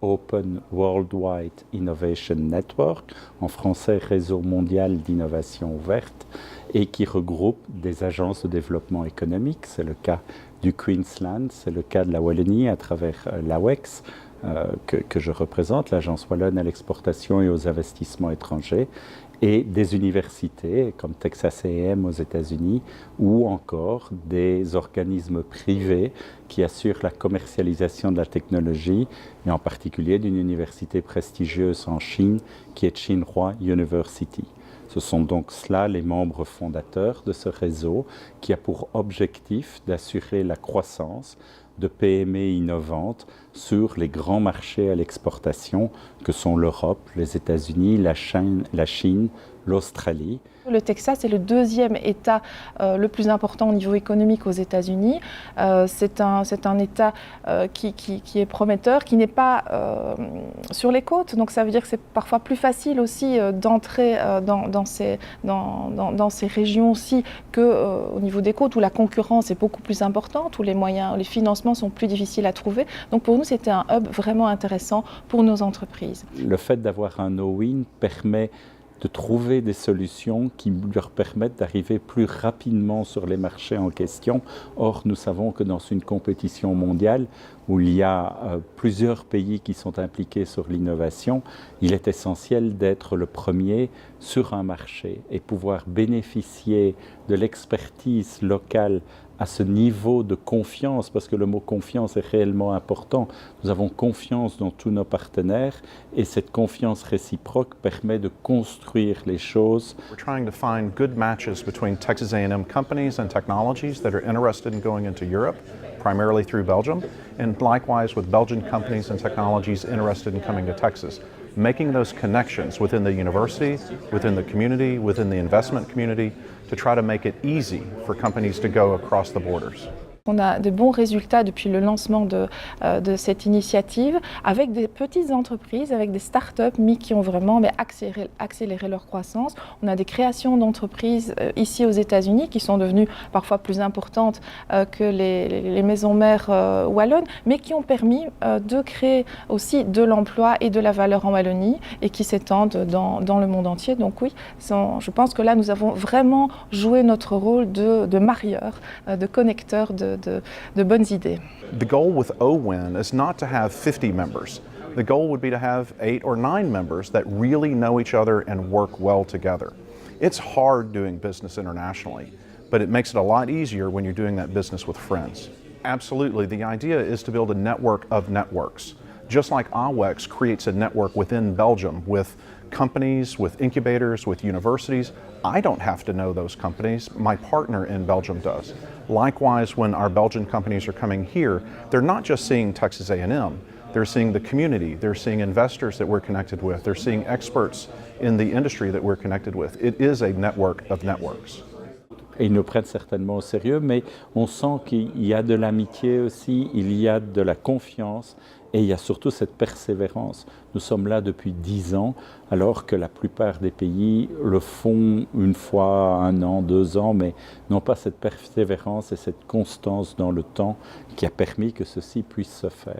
Open Worldwide Innovation Network, en français Réseau mondial d'innovation ouverte, et qui regroupe des agences de développement économique. C'est le cas du Queensland, c'est le cas de la Wallonie à travers l'AWEX, que je représente, l'Agence Wallonne à l'exportation et aux investissements étrangers, et des universités comme Texas A&M aux États-Unis, ou encore des organismes privés qui assurent la commercialisation de la technologie, et en particulier d'une université prestigieuse en Chine qui est Tsinghua University. Ce sont donc cela les membres fondateurs de ce réseau qui a pour objectif d'assurer la croissance de PME innovantes sur les grands marchés à l'exportation que sont l'Europe, les États-Unis, la Chine, l'Australie. Le Texas est le deuxième État le plus important au niveau économique aux États-Unis. C'est un État qui est prometteur, qui n'est pas sur les côtes. Donc ça veut dire que c'est parfois plus facile aussi d'entrer dans ces régions-ci qu'au niveau des côtes où la concurrence est beaucoup plus importante, où les moyens, les financements sont plus difficiles à trouver. Donc pour nous, c'était un hub vraiment intéressant pour nos entreprises. Le fait d'avoir un no-win permet de trouver des solutions qui leur permettent d'arriver plus rapidement sur les marchés en question. Or, nous savons que dans une compétition mondiale où il y a plusieurs pays qui sont impliqués sur l'innovation, il est essentiel d'être le premier sur un marché et pouvoir bénéficier de l'expertise locale à ce niveau de confiance, parce que le mot confiance est réellement important. Nous avons confiance dans tous nos partenaires et cette confiance réciproque permet de construire les choses. We're trying to find good matches between Texas A&M companies and technologies that are interested in going into Europe, primarily through Belgium, and likewise with Belgian companies and technologies interested in coming to Texas. Making those connections within the university, within the community, within the investment community, to try to make it easy for companies to go across the borders. On a de bons résultats depuis le lancement de cette initiative avec des petites entreprises, avec des startups qui ont vraiment accéléré leur croissance. On a des créations d'entreprises ici aux États-Unis qui sont devenues parfois plus importantes que les maisons mères wallonnes, mais qui ont permis de créer aussi de l'emploi et de la valeur en Wallonie et qui s'étendent dans le monde entier. Donc oui, je pense que là nous avons vraiment joué notre rôle de marieur, de connecteur de bonnes idées. The goal with OWIN is not to have 50 members. The goal would be to have 8 or 9 members that really know each other and work well together. It's hard doing business internationally, but it makes it a lot easier when you're doing that business with friends. Absolutely, the idea is to build a network of networks. Just like AWEX creates a network within Belgium with companies, with incubators, with universities, I don't have to know those companies, my partner in Belgium does. Likewise, when our Belgian companies are coming here, they're not just seeing Texas A&M, they're seeing the community, they're seeing investors that we're connected with, they're seeing experts in the industry that we're connected with. It is a network of networks. Et ils nous prennent certainement au sérieux, mais on sent qu'il y a de l'amitié aussi, il y a de la confiance et il y a surtout cette persévérance. Nous sommes là depuis 10 ans, alors que la plupart des pays le font une fois, 1 an, 2 ans, mais n'ont pas cette persévérance et cette constance dans le temps qui a permis que ceci puisse se faire.